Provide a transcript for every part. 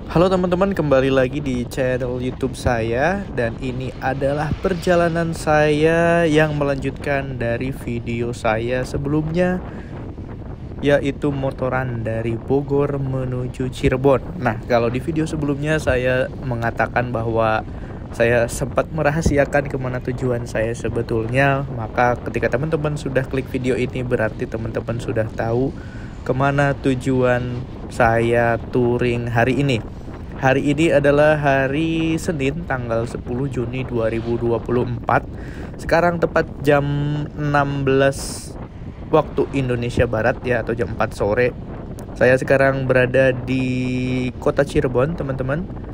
Halo teman-teman, kembali lagi di channel YouTube saya, dan ini adalah perjalanan saya yang melanjutkan dari video saya sebelumnya, yaitu motoran dari Bogor menuju Cirebon. Nah, kalau di video sebelumnya saya mengatakan bahwa saya sempat merahasiakan kemana tujuan saya sebetulnya, maka ketika teman-teman sudah klik video ini berarti teman-teman sudah tahu kemana tujuan saya touring hari ini. Hari ini adalah hari Senin tanggal 10 Juni 2024. Sekarang tepat jam 16 waktu Indonesia Barat ya, atau jam 4 sore. Saya sekarang berada di kota Cirebon, teman-teman.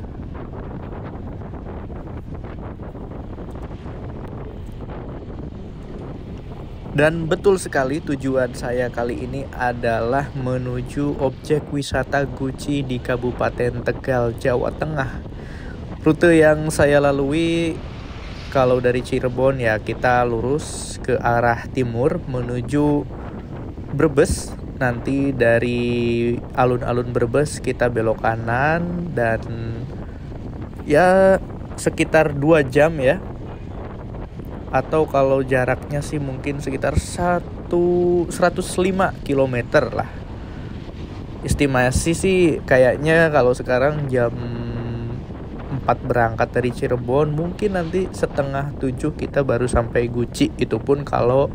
Dan betul sekali, tujuan saya kali ini adalah menuju objek wisata Guci di Kabupaten Tegal, Jawa Tengah. Rute yang saya lalui kalau dari Cirebon ya kita lurus ke arah timur menuju Brebes. Nanti dari alun-alun Brebes kita belok kanan dan ya sekitar 2 jam ya. Atau kalau jaraknya sih mungkin sekitar 105 km lah. Estimasi sih kayaknya kalau sekarang jam 4 berangkat dari Cirebon, mungkin nanti setengah 7 kita baru sampai Guci. Itu pun kalau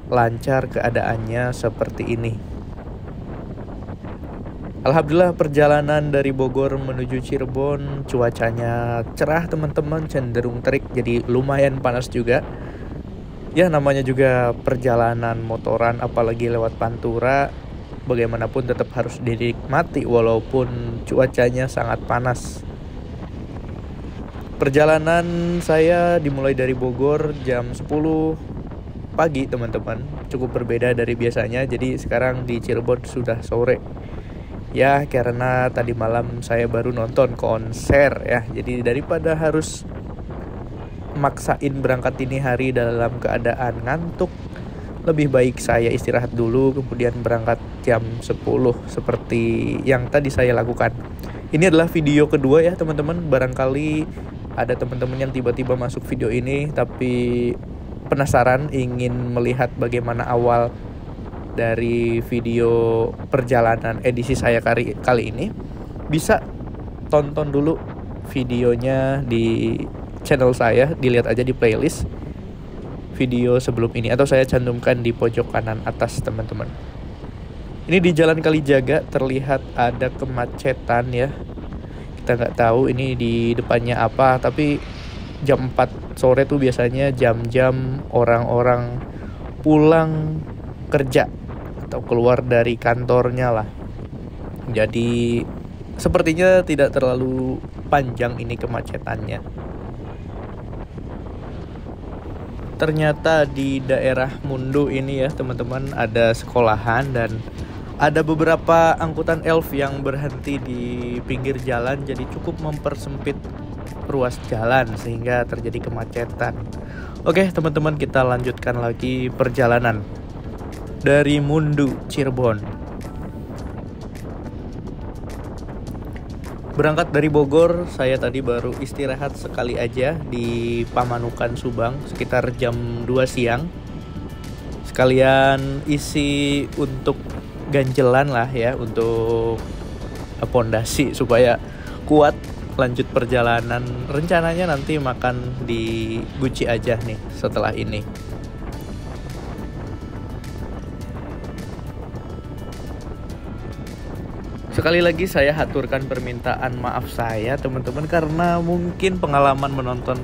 lancar keadaannya seperti ini. Alhamdulillah perjalanan dari Bogor menuju Cirebon cuacanya cerah teman-teman, cenderung terik, jadi lumayan panas juga. Ya namanya juga perjalanan motoran apalagi lewat Pantura, bagaimanapun tetap harus dinikmati walaupun cuacanya sangat panas. Perjalanan saya dimulai dari Bogor jam 10 pagi teman-teman, cukup berbeda dari biasanya. Jadi sekarang di Cirebon sudah sore. Ya karena tadi malam saya baru nonton konser ya, jadi daripada harus maksain berangkat dini hari dalam keadaan ngantuk, lebih baik saya istirahat dulu kemudian berangkat jam 10 seperti yang tadi saya lakukan. Ini adalah video kedua ya teman-teman. Barangkali ada teman-teman yang tiba-tiba masuk video ini tapi penasaran ingin melihat bagaimana awal dari video perjalanan edisi saya kali ini, bisa tonton dulu videonya di channel saya, dilihat aja di playlist video sebelum ini, atau saya cantumkan di pojok kanan atas teman-teman. Ini di Jalan Kalijaga terlihat ada kemacetan ya. Kita nggak tahu ini di depannya apa, tapi jam 4 sore tuh biasanya jam-jam orang-orang pulang kerja atau keluar dari kantornya lah. Jadi sepertinya tidak terlalu panjang ini kemacetannya. Ternyata di daerah Mundu ini ya teman-teman ada sekolahan dan ada beberapa angkutan elf yang berhenti di pinggir jalan, jadi cukup mempersempit ruas jalan sehingga terjadi kemacetan. Oke teman-teman, kita lanjutkan lagi perjalanan dari Mundu, Cirebon. Berangkat dari Bogor, saya tadi baru istirahat sekali aja di Pamanukan, Subang, sekitar jam 2 siang. Sekalian isi untuk ganjelan lah ya, untuk pondasi supaya kuat lanjut perjalanan. Rencananya nanti makan di Guci aja nih setelah ini. Sekali lagi saya haturkan permintaan maaf saya teman-teman, karena mungkin pengalaman menonton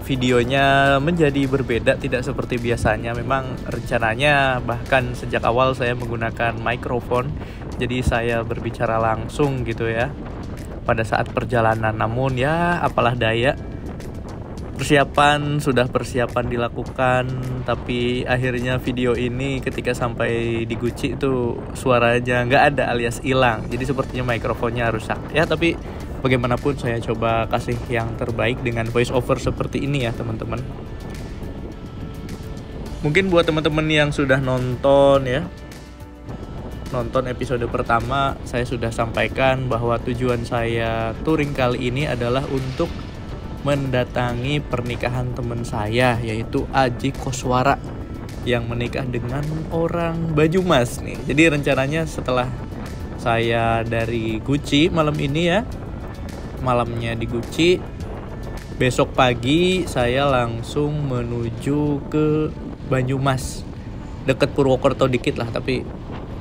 videonya menjadi berbeda, tidak seperti biasanya. Memang rencananya bahkan sejak awal saya menggunakan mikrofon, jadi saya berbicara langsung gitu ya pada saat perjalanan. Namun ya apalah daya, persiapan dilakukan, tapi akhirnya video ini ketika sampai di Guci itu suaranya nggak ada alias hilang. Jadi sepertinya mikrofonnya rusak ya, tapi bagaimanapun saya coba kasih yang terbaik dengan voice over seperti ini ya teman-teman. Mungkin buat teman-teman yang sudah nonton ya, nonton episode pertama, saya sudah sampaikan bahwa tujuan saya touring kali ini adalah untuk mendatangi pernikahan teman saya, yaitu Aji Koswara yang menikah dengan orang Banyumas nih. Jadi rencananya setelah saya dari Guci malam ini ya, malamnya di Guci, besok pagi saya langsung menuju ke Banyumas, deket Purwokerto dikit lah, tapi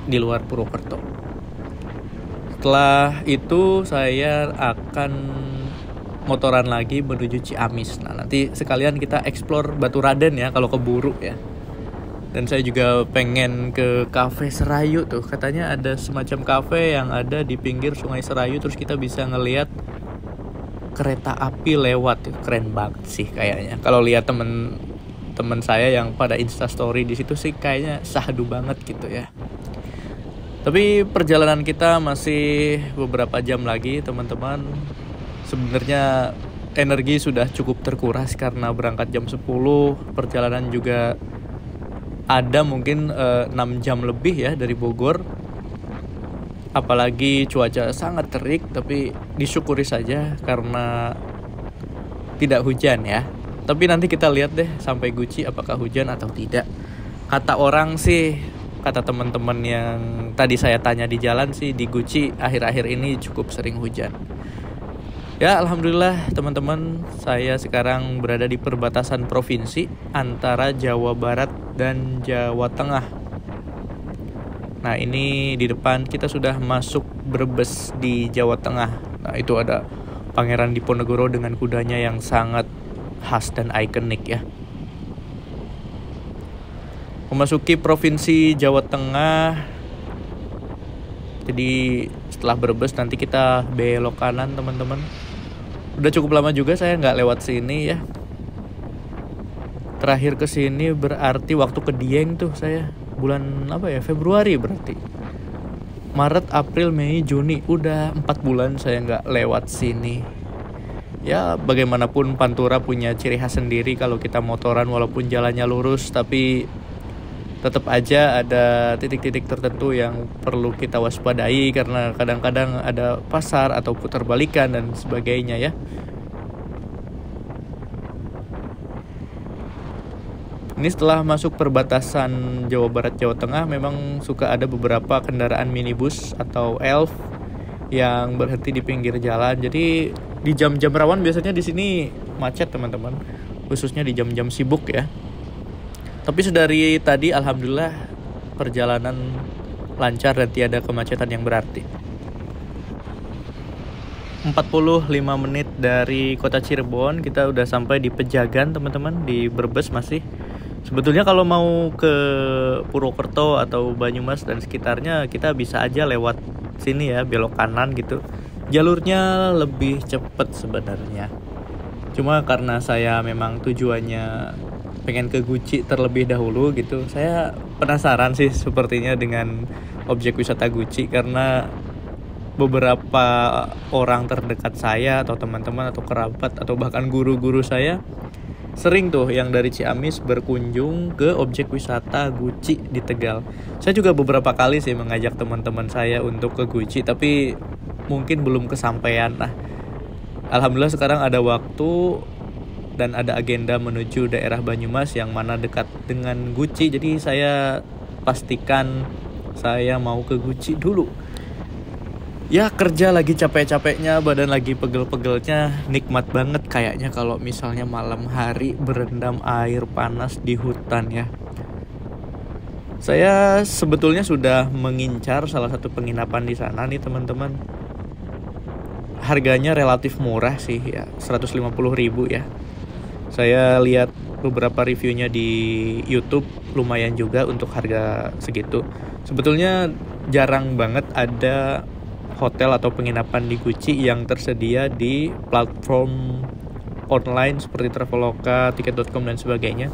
di luar Purwokerto. Setelah itu saya akan motoran lagi menuju Ciamis. Nah, nanti sekalian kita explore Baturaden ya kalau keburu ya. Dan saya juga pengen ke Cafe Serayu tuh. Katanya ada semacam cafe yang ada di pinggir Sungai Serayu, terus kita bisa ngelihat kereta api lewat. Keren banget sih kayaknya. Kalau lihat temen saya yang pada Insta story di situ sih kayaknya syahdu banget gitu ya. Tapi perjalanan kita masih beberapa jam lagi, teman-teman. Sebenarnya energi sudah cukup terkuras karena berangkat jam 10, perjalanan juga ada mungkin 6 jam lebih ya dari Bogor. Apalagi cuaca sangat terik, tapi disyukuri saja karena tidak hujan ya. Tapi nanti kita lihat deh sampai Guci apakah hujan atau tidak. Kata orang sih, kata teman-teman yang tadi saya tanya di jalan sih, di Guci akhir-akhir ini cukup sering hujan. Ya alhamdulillah teman-teman, saya sekarang berada di perbatasan provinsi antara Jawa Barat dan Jawa Tengah. Nah ini di depan kita sudah masuk Brebes di Jawa Tengah. Nah itu ada Pangeran Diponegoro dengan kudanya yang sangat khas dan ikonik ya. Memasuki provinsi Jawa Tengah. Jadi setelah Brebes nanti kita belok kanan teman-teman. Udah cukup lama juga saya nggak lewat sini ya. Terakhir ke sini berarti waktu ke Dieng tuh saya bulan apa ya, Februari berarti. Maret, April, Mei, Juni, udah 4 bulan saya nggak lewat sini. Ya bagaimanapun Pantura punya ciri khas sendiri kalau kita motoran, walaupun jalannya lurus tapi tetap aja ada titik-titik tertentu yang perlu kita waspadai karena kadang-kadang ada pasar atau putar balikan dan sebagainya ya. Ini setelah masuk perbatasan Jawa Barat Jawa Tengah memang suka ada beberapa kendaraan minibus atau elf yang berhenti di pinggir jalan. Jadi di jam-jam rawan biasanya di sini macet teman-teman, khususnya di jam-jam sibuk ya. Tapi sedari tadi alhamdulillah perjalanan lancar dan tiada kemacetan yang berarti. 45 menit dari kota Cirebon kita udah sampai di Pejagan teman-teman, di Brebes masih. Sebetulnya kalau mau ke Purwokerto atau Banyumas dan sekitarnya kita bisa aja lewat sini ya, belok kanan gitu. Jalurnya lebih cepet sebenarnya. Cuma karena saya memang tujuannya pengen ke Guci terlebih dahulu gitu, saya penasaran sih sepertinya dengan objek wisata Guci karena beberapa orang terdekat saya atau teman-teman atau kerabat atau bahkan guru-guru saya sering tuh yang dari Ciamis berkunjung ke objek wisata Guci di Tegal. Saya juga beberapa kali sih mengajak teman-teman saya untuk ke Guci tapi mungkin belum kesampaian. Nah, alhamdulillah sekarang ada waktu dan ada agenda menuju daerah Banyumas yang mana dekat dengan Guci. Jadi saya pastikan saya mau ke Guci dulu. Ya kerja lagi capek-capeknya, badan lagi pegel-pegelnya, nikmat banget kayaknya kalau misalnya malam hari berendam air panas di hutan ya. Saya sebetulnya sudah mengincar salah satu penginapan di sana nih teman-teman. Harganya relatif murah sih ya, 150.000 ya. Saya lihat beberapa reviewnya di YouTube, lumayan juga untuk harga segitu. Sebetulnya jarang banget ada hotel atau penginapan di Guci yang tersedia di platform online seperti Traveloka, Tiket.com dan sebagainya.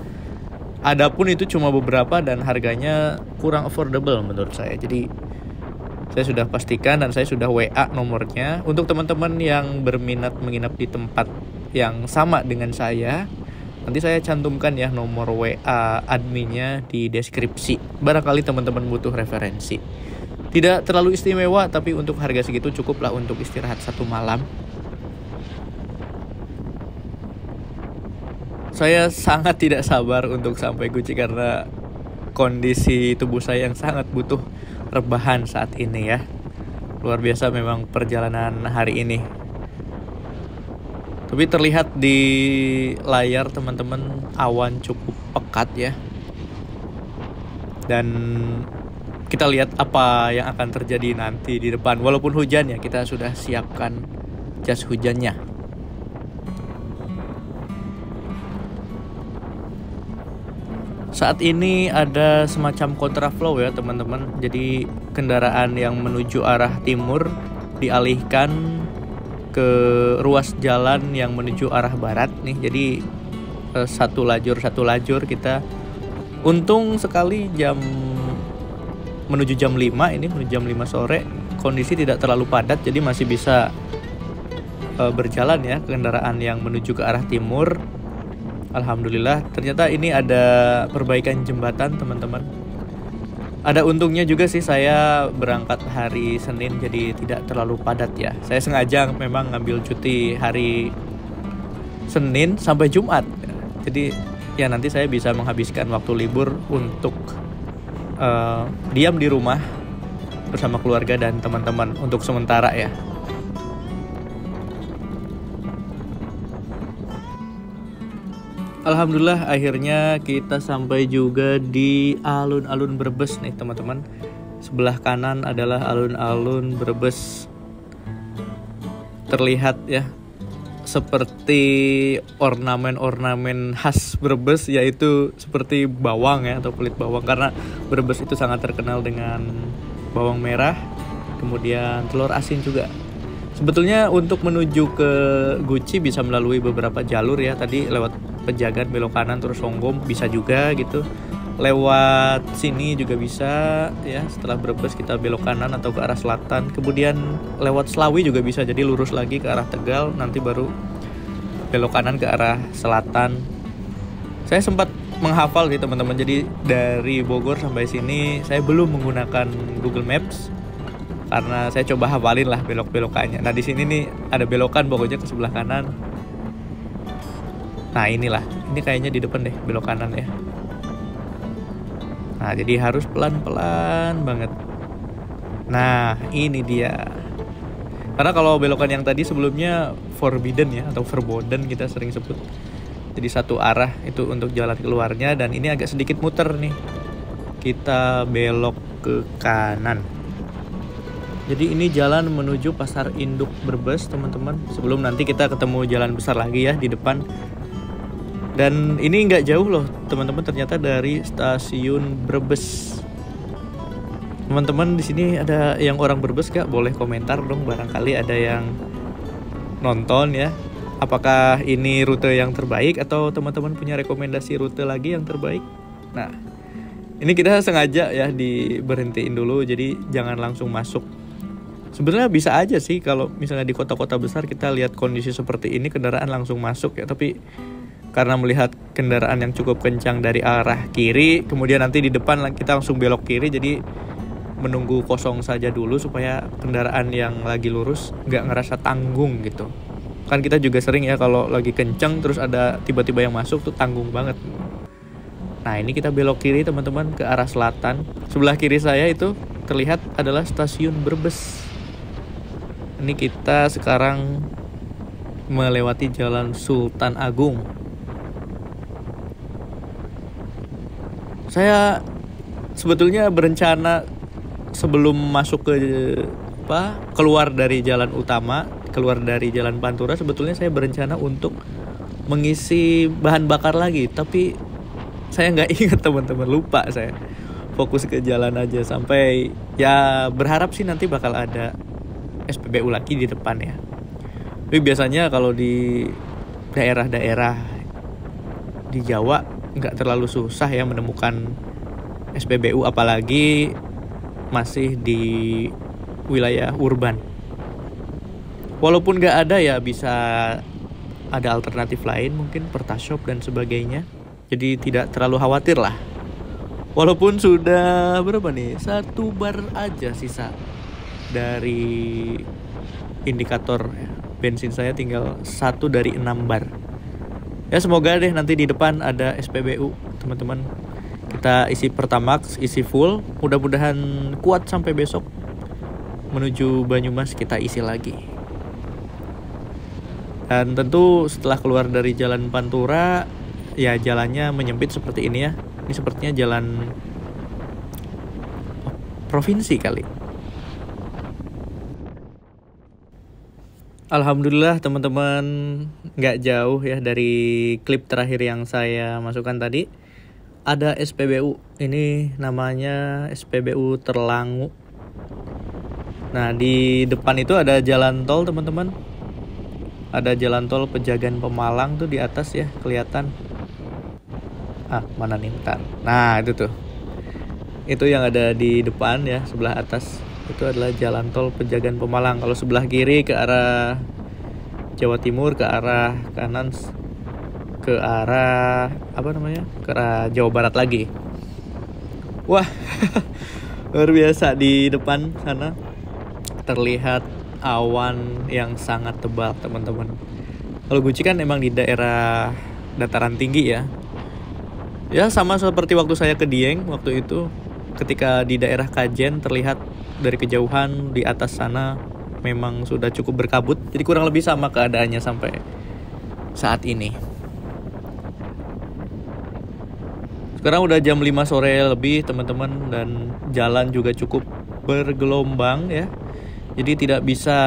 Adapun itu cuma beberapa dan harganya kurang affordable menurut saya. Jadi saya sudah pastikan dan saya sudah WA nomornya. Untuk teman-teman yang berminat menginap di tempat yang sama dengan saya, nanti saya cantumkan ya nomor WA adminnya di deskripsi. Barangkali teman-teman butuh referensi. Tidak terlalu istimewa, tapi untuk harga segitu cukuplah untuk istirahat 1 malam. Saya sangat tidak sabar untuk sampai Gucci karena kondisi tubuh saya yang sangat butuh rebahan saat ini ya. Luar biasa memang perjalanan hari ini. Tapi terlihat di layar teman-teman awan cukup pekat ya. Dan kita lihat apa yang akan terjadi nanti di depan. Walaupun hujan ya, kita sudah siapkan jas hujannya. Saat ini ada semacam kontraflow ya teman-teman. Jadi kendaraan yang menuju arah timur dialihkan ke ruas jalan yang menuju arah barat nih. Jadi satu lajur kita. Untung sekali menuju jam 5 ini, menuju jam 5 sore kondisi tidak terlalu padat, jadi masih bisa berjalan ya kendaraan yang menuju ke arah timur. Alhamdulillah, ternyata ini ada perbaikan jembatan teman-teman. Ada untungnya juga sih saya berangkat hari Senin jadi tidak terlalu padat ya. Saya sengaja memang ngambil cuti hari Senin sampai Jumat. Jadi ya nanti saya bisa menghabiskan waktu libur untuk diam di rumah bersama keluarga dan teman-teman untuk sementara ya. Alhamdulillah akhirnya kita sampai juga di alun-alun Brebes nih teman-teman. Sebelah kanan adalah alun-alun Brebes. Terlihat ya seperti ornamen-ornamen khas Brebes, yaitu seperti bawang ya atau kulit bawang, karena Brebes itu sangat terkenal dengan bawang merah, kemudian telur asin juga. Sebetulnya untuk menuju ke Gucci bisa melalui beberapa jalur ya. Tadi lewat Pejagan belok kanan terus Songgom bisa juga gitu. Lewat sini juga bisa ya. Setelah Brebes kita belok kanan atau ke arah selatan. Kemudian lewat Slawi juga bisa, jadi lurus lagi ke arah Tegal, nanti baru belok kanan ke arah selatan. Saya sempat menghafal sih teman-teman. Jadi dari Bogor sampai sini saya belum menggunakan Google Maps karena saya coba hafalin lah belok-belokannya. Nah di sini nih ada belokan pokoknya ke sebelah kanan. Nah inilah, ini kayaknya di depan deh belok kanan ya. Nah jadi harus pelan-pelan banget. Nah ini dia. Karena kalau belokan yang tadi sebelumnya forbidden ya, atau verboden kita sering sebut. Jadi satu arah itu untuk jalan keluarnya, dan ini agak sedikit muter nih. Kita belok ke kanan. Jadi ini jalan menuju Pasar Induk Brebes teman-teman. Sebelum nanti kita ketemu jalan besar lagi ya di depan. Dan ini nggak jauh loh teman-teman, ternyata dari stasiun Brebes. Teman-teman di sini ada yang orang Brebes gak? Boleh komentar dong, barangkali ada yang nonton ya. Apakah ini rute yang terbaik atau teman-teman punya rekomendasi rute lagi yang terbaik? Nah, ini kita sengaja ya diberhentiin dulu, jadi jangan langsung masuk. Sebenarnya bisa aja sih kalau misalnya di kota-kota besar kita lihat kondisi seperti ini kendaraan langsung masuk ya, tapi karena melihat kendaraan yang cukup kencang dari arah kiri, kemudian nanti di depan kita langsung belok kiri, jadi menunggu kosong saja dulu supaya kendaraan yang lagi lurus nggak ngerasa tanggung gitu. Kan kita juga sering ya kalau lagi kencang terus ada tiba-tiba yang masuk tuh tanggung banget. Nah ini kita belok kiri teman-teman ke arah selatan. Sebelah kiri saya itu terlihat adalah stasiun Brebes. Ini kita sekarang melewati Jalan Sultan Agung. Saya sebetulnya berencana sebelum masuk ke keluar dari jalan utama, keluar dari Jalan Pantura, sebetulnya saya berencana untuk mengisi bahan bakar lagi, tapi saya nggak ingat teman-teman, lupa saya. Fokus ke jalan aja sampai ya berharap sih nanti bakal ada SPBU lagi di depan ya. Tapi biasanya kalau di daerah-daerah di Jawa nggak terlalu susah ya menemukan SPBU, apalagi masih di wilayah urban. Walaupun nggak ada ya bisa ada alternatif lain, mungkin Pertashop dan sebagainya. Jadi tidak terlalu khawatir lah Walaupun sudah berapa nih? 1 bar aja sisa dari indikator bensin saya, tinggal 1 dari 6 bar. Ya semoga deh nanti di depan ada SPBU teman-teman. Kita isi Pertamax, isi full. Mudah-mudahan kuat sampai besok. Menuju Banyumas kita isi lagi. Dan tentu setelah keluar dari jalan Pantura, ya jalannya menyempit seperti ini ya. Ini sepertinya jalan provinsi kali. Alhamdulillah teman-teman, nggak jauh ya dari klip terakhir yang saya masukkan tadi. Ada SPBU, ini namanya SPBU Terlangu. Nah di depan itu ada jalan tol teman-teman. Ada jalan tol Pejagan Pemalang tuh di atas ya, kelihatan. Mana nih, bentar. Nah itu tuh. Itu yang ada di depan ya, sebelah atas. Itu adalah jalan tol Pejagan Pemalang. Kalau sebelah kiri ke arah Jawa Timur, ke arah kanan ke arah ke arah Jawa Barat lagi. Wah luar biasa. Di depan sana terlihat awan yang sangat tebal teman-teman. Kalau Guci kan emang di daerah dataran tinggi ya. Ya sama seperti waktu saya ke Dieng waktu itu, ketika di daerah Kajen terlihat dari kejauhan di atas sana memang sudah cukup berkabut. Jadi kurang lebih sama keadaannya sampai saat ini. Sekarang udah jam 5 sore lebih teman-teman, dan jalan juga cukup bergelombang ya. Jadi tidak bisa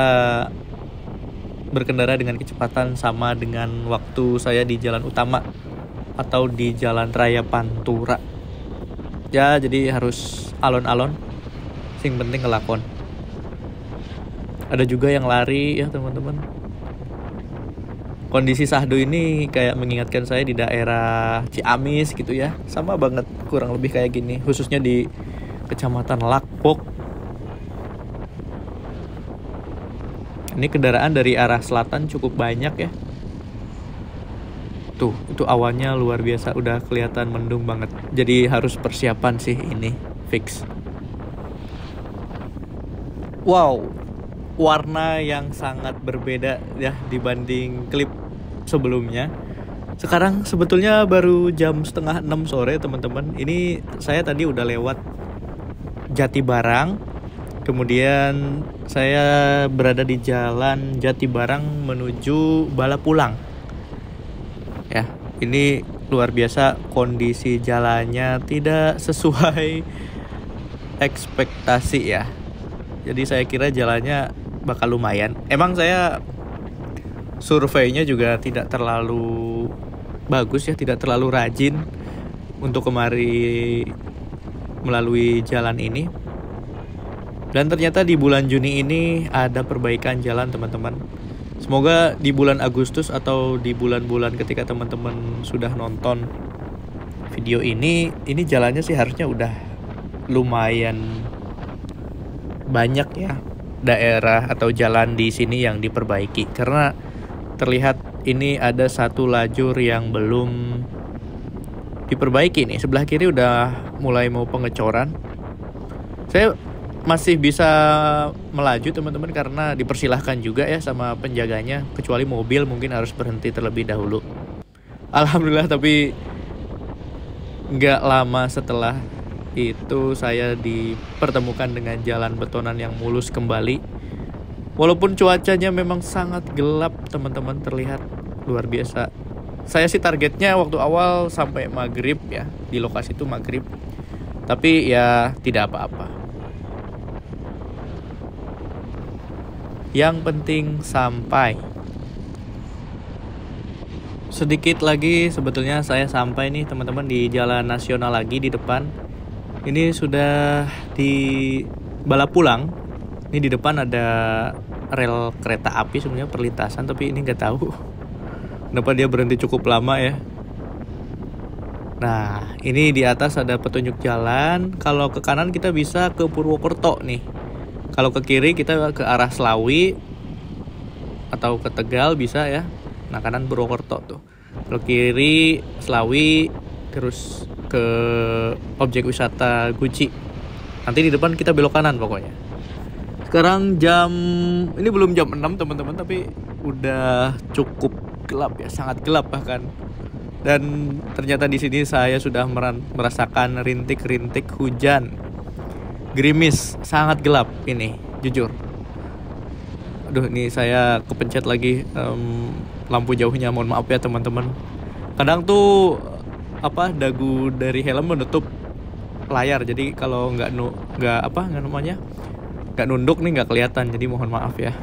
berkendara dengan kecepatan sama dengan waktu saya di jalan utama atau di jalan raya Pantura. Ya jadi harus alon-alon. Yang penting ngelakon. Ada juga yang lari ya teman-teman. Kondisi Sahdu ini kayak mengingatkan saya di daerah Ciamis gitu ya. Sama banget kurang lebih kayak gini. Khususnya di Kecamatan Lakpok. Ini kendaraan dari arah selatan cukup banyak ya. Tuh, itu awannya luar biasa. Udah kelihatan mendung banget. Jadi harus persiapan sih ini. Fix. Wow, warna yang sangat berbeda ya dibanding klip sebelumnya. Sekarang sebetulnya baru jam 5:30 sore teman-teman. Ini saya tadi udah lewat Jatibarang. Kemudian saya berada di jalan Jatibarang menuju Balapulang. Ya, ini luar biasa, kondisi jalannya tidak sesuai ekspektasi ya. Jadi saya kira jalannya bakal lumayan. Emang saya surveinya juga tidak terlalu bagus ya, tidak terlalu rajin untuk kemari melalui jalan ini. Dan ternyata di bulan Juni ini ada perbaikan jalan teman-teman. Semoga di bulan Agustus atau di bulan-bulan ketika teman-teman sudah nonton video ini jalannya sih harusnya udah lumayan banyak ya daerah atau jalan di sini yang diperbaiki. Karena terlihat ini ada satu lajur yang belum diperbaiki nih. Sebelah kiri udah mulai mau pengecoran. Saya masih bisa melaju teman-teman karena dipersilahkan juga ya sama penjaganya. Kecuali mobil mungkin harus berhenti terlebih dahulu. Alhamdulillah, tapi gak lama setelah itu saya dipertemukan dengan jalan betonan yang mulus kembali. Walaupun cuacanya memang sangat gelap teman-teman, terlihat luar biasa. Saya sih targetnya waktu awal sampai maghrib ya, di lokasi itu maghrib. Tapi ya tidak apa-apa. Yang penting sampai. Sedikit lagi sebetulnya saya sampai nih teman-teman di jalan nasional lagi di depan. Ini sudah di Balapulang. Ini di depan ada rel kereta api sebenarnya perlintasan, tapi ini nggak tahu kenapa dia berhenti cukup lama ya. Nah, ini di atas ada petunjuk jalan. Kalau ke kanan kita bisa ke Purwokerto nih. Kalau ke kiri kita ke arah Slawi atau ke Tegal bisa ya. Nah, kanan Purwokerto tuh. Kalau kiri Slawi, terus ke objek wisata Gucci. Nanti di depan kita belok kanan pokoknya. Sekarang ini belum jam 6 teman-teman, tapi udah cukup gelap ya, sangat gelap bahkan. Dan ternyata di sini saya sudah merasakan rintik-rintik hujan. Gerimis, sangat gelap ini, jujur. Aduh, ini saya kepencet lagi lampu jauhnya, mohon maaf ya teman-teman. Kadang tuh dagu dari helm menutup layar, jadi kalau nggak nunduk nih nggak kelihatan, jadi mohon maaf ya,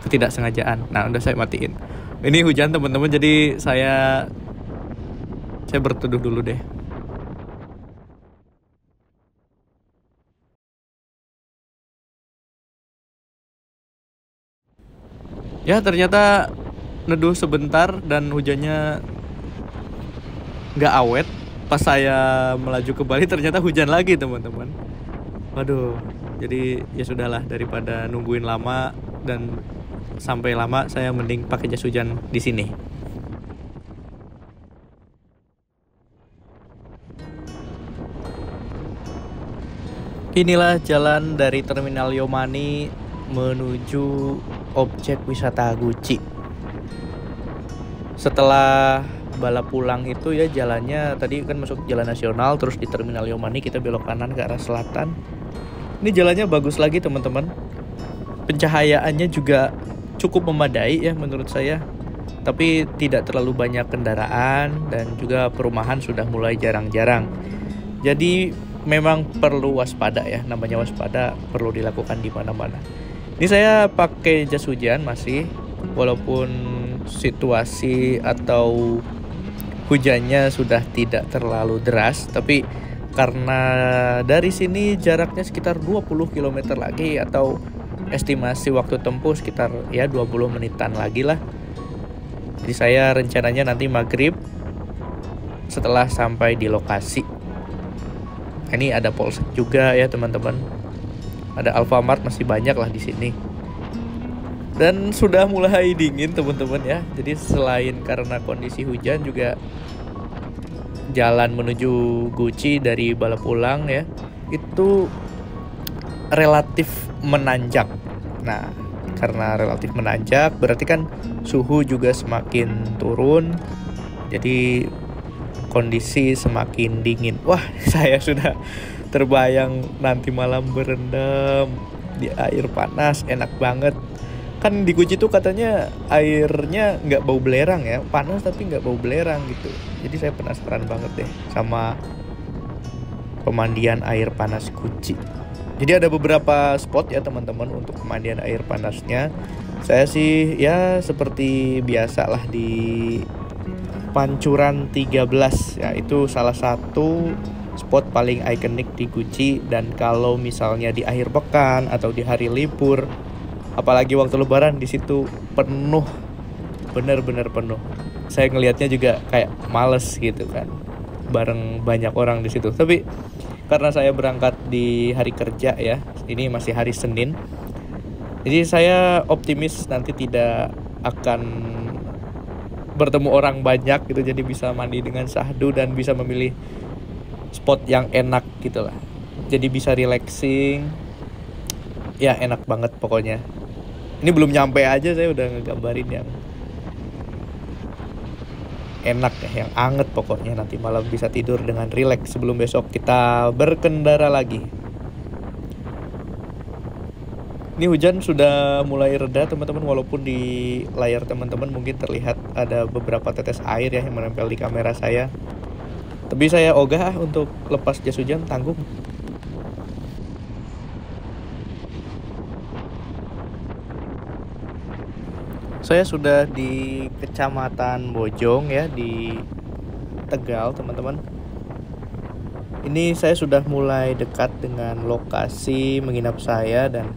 ketidaksengajaan. Nah, udah saya matiin. Ini hujan teman-teman, jadi saya berteduh dulu deh. Ya, ternyata neduh sebentar dan hujannya nggak awet. Pas saya melaju ke Bali ternyata hujan lagi teman-teman. Waduh, jadi ya sudahlah, daripada nungguin lama dan sampai lama, saya mending pakai jas hujan di sini. Inilah jalan dari Terminal Yomani menuju objek wisata Gucci. Setelah balap pulang itu ya, jalannya tadi kan masuk jalan nasional, terus di Terminal Yomani kita belok kanan ke arah selatan. Ini jalannya bagus lagi teman-teman. Pencahayaannya juga cukup memadai ya menurut saya. Tapi tidak terlalu banyak kendaraan dan juga perumahan sudah mulai jarang-jarang. Jadi memang perlu waspada ya, namanya waspada perlu dilakukan di mana-mana. Ini saya pakai jas hujan masih, walaupun situasi atau hujannya sudah tidak terlalu deras, tapi karena dari sini jaraknya sekitar 20 km lagi, atau estimasi waktu tempuh sekitar ya 20 menitan lagi lah. Jadi saya rencananya nanti maghrib setelah sampai di lokasi. Ini ada Polsek juga ya teman-teman. Ada Alfamart, masih banyak lah di sini. Dan sudah mulai dingin teman-teman ya. Jadi selain karena kondisi hujan, juga jalan menuju Gucci dari balap pulang ya, itu relatif menanjak. Nah, karena relatif menanjak berarti kan suhu juga semakin turun. Jadi kondisi semakin dingin. Wah, saya sudah terbayang nanti malam berendam di air panas, enak banget. Kan di Gucci tuh katanya airnya nggak bau belerang ya, panas tapi nggak bau belerang gitu. Jadi saya penasaran banget deh sama pemandian air panas Gucci. Jadi ada beberapa spot ya teman-teman untuk pemandian air panasnya. Saya sih ya seperti biasa lah di Pancuran 13 ya, itu salah satu spot paling ikonik di Gucci. Dan kalau misalnya di akhir pekan atau di hari libur, apalagi waktu lebaran, di situ penuh, bener-bener penuh. Saya ngelihatnya juga kayak males gitu kan, bareng banyak orang di situ. Tapi karena saya berangkat di hari kerja ya, ini masih hari Senin, jadi saya optimis nanti tidak akan bertemu orang banyak gitu, jadi bisa mandi dengan syahdu dan bisa memilih spot yang enak gitu lah. Jadi bisa relaxing, ya enak banget pokoknya. Ini belum nyampe aja saya udah ngegambarin yang enak ya, yang anget pokoknya. Nanti malam bisa tidur dengan relax sebelum besok kita berkendara lagi. Ini hujan sudah mulai reda teman-teman, walaupun di layar teman-teman mungkin terlihat ada beberapa tetes air ya yang menempel di kamera saya. Tapi saya ogah untuk lepas jas hujan, tanggung. Saya sudah di Kecamatan Bojong ya, di Tegal teman-teman. Ini saya sudah mulai dekat dengan lokasi menginap saya, dan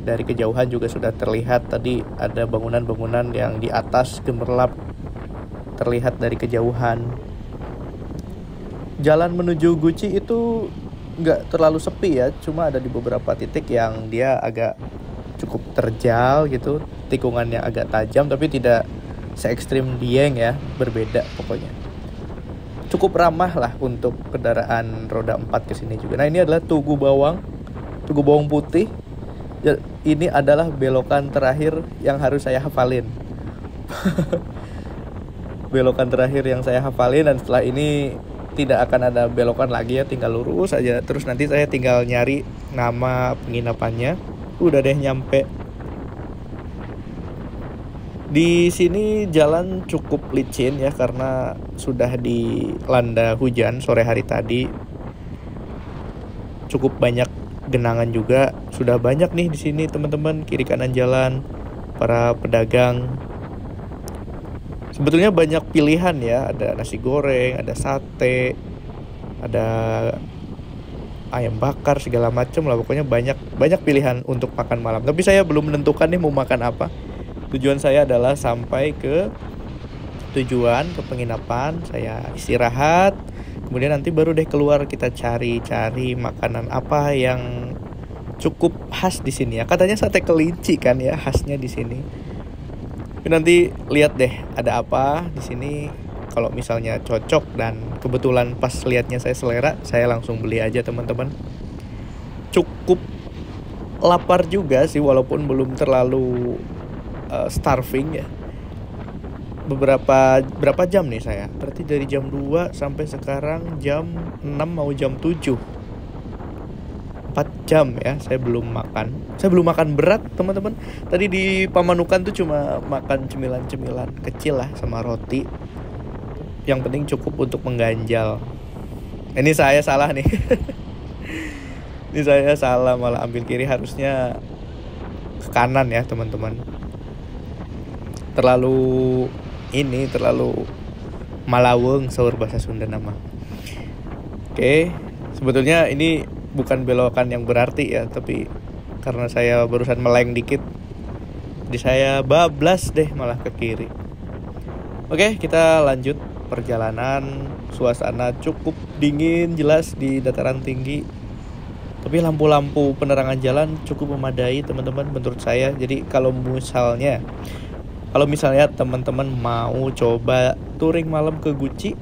dari kejauhan juga sudah terlihat tadi ada bangunan-bangunan yang di atas gemerlap terlihat dari kejauhan. Jalan menuju Gucci itu nggak terlalu sepi ya, cuma ada di beberapa titik yang dia agak cukup terjal gitu, tikungannya agak tajam tapi tidak se ekstrim Dieng ya, berbeda pokoknya. cukup ramah lah untuk kendaraan roda 4 ke sini juga. Nah, ini adalah Tugu Bawang Putih. Ini adalah belokan terakhir yang harus saya hafalin. Belokan terakhir yang saya hafalin, dan setelah ini tidak akan ada belokan lagi ya, tinggal lurus aja. Terus nanti saya tinggal nyari nama penginapannya. Udah deh nyampe. Di sini jalan cukup licin ya, karena sudah dilanda hujan sore hari tadi. Cukup banyak genangan juga. Sudah banyak nih di sini teman-teman, kiri kanan jalan para pedagang. Sebetulnya banyak pilihan ya, ada nasi goreng, ada sate, ada ayam bakar, segala macam lah. Pokoknya banyak pilihan untuk makan malam. Tapi saya belum menentukan nih mau makan apa. Tujuan saya adalah sampai ke tujuan, ke penginapan, saya istirahat, kemudian nanti baru deh keluar, kita cari makanan apa yang cukup khas di sini ya. Katanya sate kelinci kan ya khasnya di sini. Nanti lihat deh ada apa di sini. Kalau misalnya cocok dan kebetulan pas lihatnya saya selera, saya langsung beli aja teman-teman. Cukup lapar juga sih, walaupun belum terlalu starving ya. Berapa jam nih saya? Berarti dari jam 2 sampai sekarang jam 6 mau jam 7. 4 jam ya saya belum makan. Saya belum makan berat teman-teman. Tadi di Pamanukan tuh cuma makan cemilan-cemilan kecil lah sama roti. Yang penting cukup untuk mengganjal. Ini saya salah nih. Ini saya salah, malah ambil kiri, harusnya ke kanan ya teman-teman. Terlalu malaweng sahur bahasa Sunda nama. Oke, sebetulnya ini bukan belokan yang berarti ya, tapi karena saya barusan meleng dikit, jadi saya bablas deh malah ke kiri. Oke, kita lanjut perjalanan. Suasana cukup dingin jelas di dataran tinggi, tapi lampu-lampu penerangan jalan cukup memadai teman-teman menurut saya. Jadi kalau misalnya teman-teman mau coba touring malam ke Guci,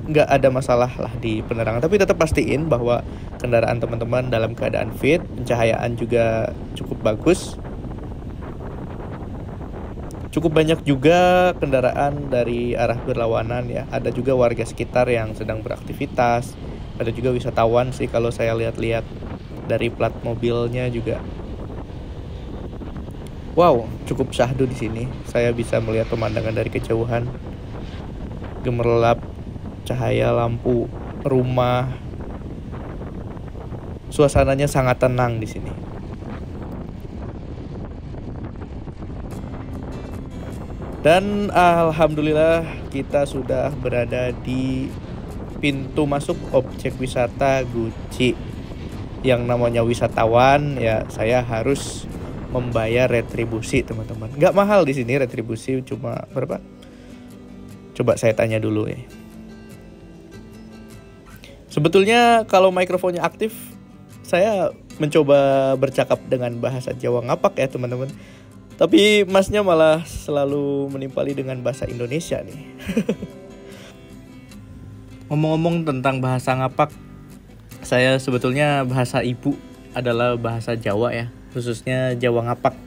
nggak ada masalah lah di penerangan. Tapi tetap pastiin bahwa kendaraan teman-teman dalam keadaan fit, pencahayaan juga cukup bagus. Cukup banyak juga kendaraan dari arah berlawanan ya. Ada juga warga sekitar yang sedang beraktivitas. Ada juga wisatawan sih kalau saya lihat-lihat dari plat mobilnya juga. Wow, cukup syahdu di sini. Saya bisa melihat pemandangan dari kejauhan. Gemerlap cahaya lampu rumah. Suasananya sangat tenang di sini. Dan alhamdulillah kita sudah berada di pintu masuk objek wisata Guci. Yang namanya wisatawan ya, saya harus membayar retribusi teman-teman. Nggak mahal di sini retribusi, cuma berapa? Coba saya tanya dulu ya. Sebetulnya kalau mikrofonnya aktif, saya mencoba bercakap dengan bahasa Jawa ngapak ya teman-teman. Tapi masnya malah selalu menimpali dengan bahasa Indonesia nih. Ngomong-ngomong tentang bahasa ngapak, saya sebetulnya bahasa ibu adalah bahasa Jawa ya, khususnya Jawa ngapak.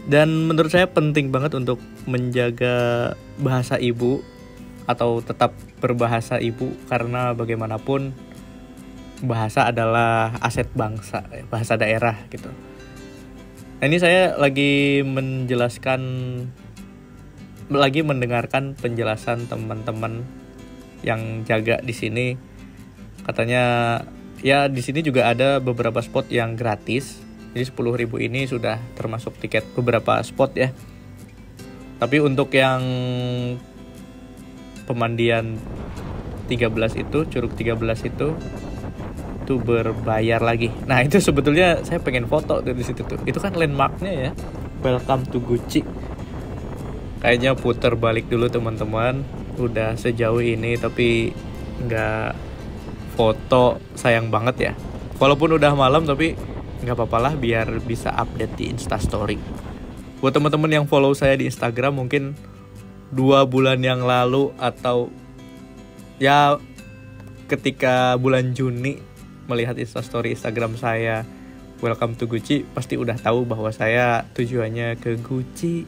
Dan menurut saya penting banget untuk menjaga bahasa ibu atau tetap berbahasa ibu, karena bagaimanapun bahasa adalah aset bangsa, bahasa daerah gitu. Nah, ini saya lagi mendengarkan penjelasan teman-teman yang jaga di sini. Katanya ya di sini juga ada beberapa spot yang gratis. Jadi 10.000 ini sudah termasuk tiket beberapa spot ya. Tapi untuk yang pemandian 13 itu, Curug 13 itu berbayar lagi. Nah, itu sebetulnya saya pengen foto dari situ tuh. Itu kan landmarknya ya. Welcome to Guci. Kayaknya puter balik dulu teman-teman. Udah sejauh ini tapi nggak foto, sayang banget ya. Walaupun udah malam tapi nggak apa-apa lah, biar bisa update di Instastory. Buat teman-teman yang follow saya di Instagram mungkin 2 bulan yang lalu atau ya ketika bulan Juni melihat instastory Instagram saya Welcome to Gucci, pasti udah tahu bahwa saya tujuannya ke Gucci.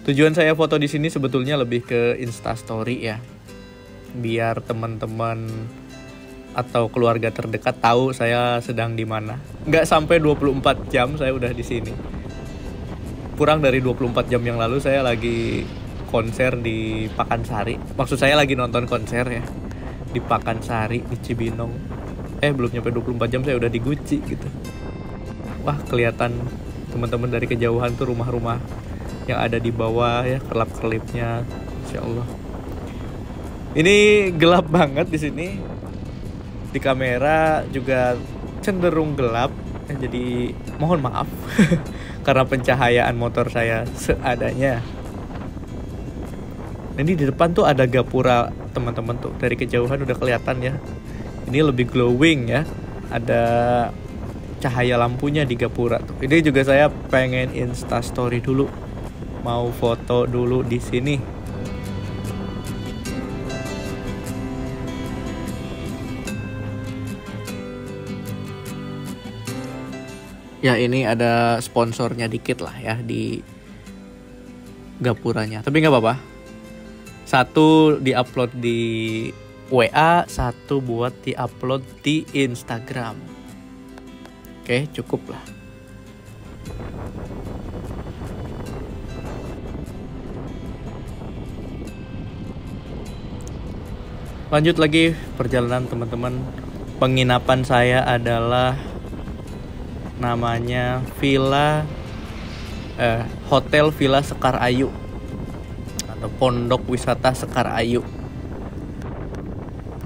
Tujuan saya foto di sini sebetulnya lebih ke instastory ya, biar teman-teman atau keluarga terdekat tahu saya sedang di mana. Nggak sampai 24 jam saya udah di sini. Kurang dari 24 jam yang lalu saya lagi konser di Pakansari. Maksud saya lagi nonton konser ya di Pakansari di Cibinong. Belum nyampe 24 jam saya udah di Gucci gitu. Wah, kelihatan teman-teman dari kejauhan tuh rumah-rumah yang ada di bawah ya, kelap-kelipnya. Insya Allah. Ini gelap banget di sini. Di kamera juga cenderung gelap. Jadi mohon maaf karena pencahayaan motor saya seadanya. Ini di depan tuh ada gapura teman-teman tuh, dari kejauhan udah kelihatan ya. Ini lebih glowing ya, ada cahaya lampunya di gapura tuh. Ini juga saya pengen instastory dulu, mau foto dulu di sini. Ya ini ada sponsornya dikit lah ya di gapuranya. Tapi nggak apa-apa. Satu diupload di WA, satu buat diupload di Instagram. Oke, cukup lah. Lanjut lagi perjalanan teman-teman. Penginapan saya adalah namanya Hotel Villa Sekar Ayu atau Pondok Wisata Sekar Ayu.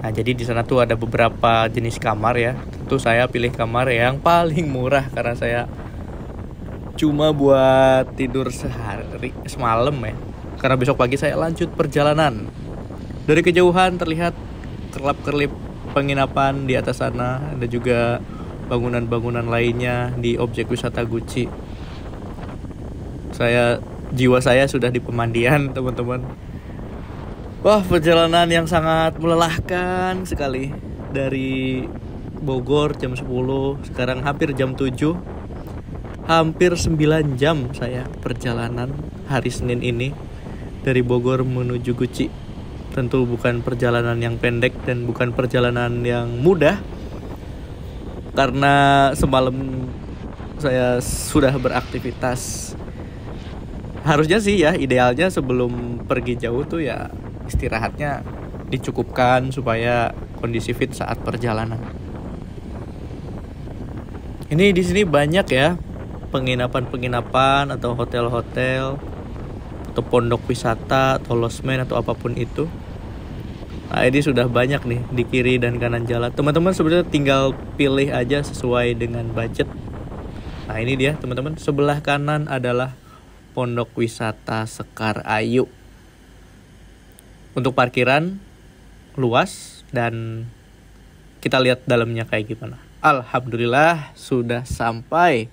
Nah, jadi di sana tuh ada beberapa jenis kamar ya. Tentu saya pilih kamar yang paling murah karena saya cuma buat tidur semalam ya. Karena besok pagi saya lanjut perjalanan. Dari kejauhan terlihat kerlap-kerlip penginapan di atas sana. Ada juga bangunan-bangunan lainnya di objek wisata Gucci. Jiwa saya sudah di pemandian, teman-teman. Wah, perjalanan yang sangat melelahkan sekali. Dari Bogor jam 10, sekarang hampir jam 7. Hampir 9 jam saya perjalanan hari Senin ini dari Bogor menuju Gucci. Tentu bukan perjalanan yang pendek dan bukan perjalanan yang mudah. Karena semalam saya sudah beraktivitas. Harusnya sih ya, idealnya sebelum pergi jauh tuh ya istirahatnya dicukupkan supaya kondisi fit saat perjalanan. Ini di sini banyak ya penginapan-penginapan atau hotel-hotel atau pondok wisata atau losmen atau apapun itu. Nah, ini sudah banyak nih di kiri dan kanan jalan. Teman-teman sebenarnya tinggal pilih aja sesuai dengan budget. Nah, ini dia teman-teman. Sebelah kanan adalah Pondok Wisata Sekar Ayu. Untuk parkiran luas dan kita lihat dalamnya kayak gimana. Alhamdulillah sudah sampai.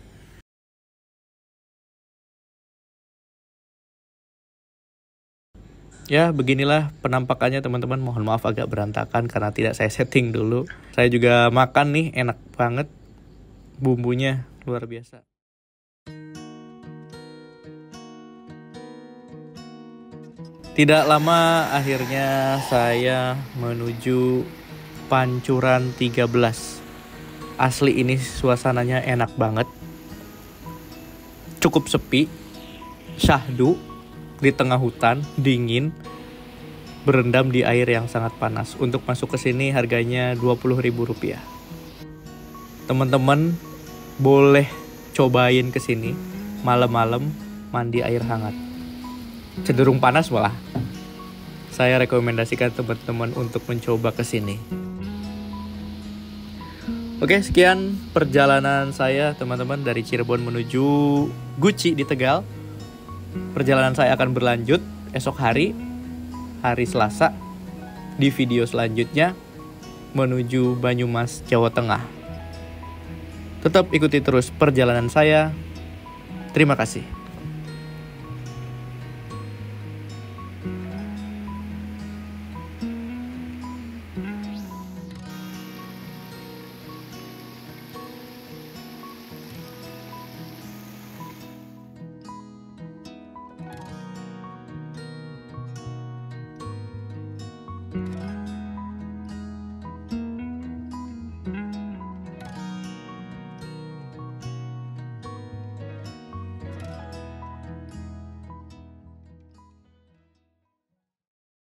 Ya, beginilah penampakannya teman-teman. Mohon maaf agak berantakan karena tidak saya setting dulu. Saya juga makan nih, enak banget. Bumbunya luar biasa. Tidak lama akhirnya saya menuju Pancuran 13. Asli ini suasananya enak banget. Cukup sepi, syahdu di tengah hutan, dingin, berendam di air yang sangat panas. Untuk masuk ke sini harganya Rp20.000. Teman-teman boleh cobain ke sini malam-malam mandi air hangat. Cenderung panas malah. Saya rekomendasikan teman-teman untuk mencoba ke sini. Oke, sekian perjalanan saya teman-teman dari Cirebon menuju Gucci di Tegal. Perjalanan saya akan berlanjut esok hari Selasa, di video selanjutnya menuju Banyumas, Jawa Tengah. Tetap ikuti terus perjalanan saya. Terima kasih.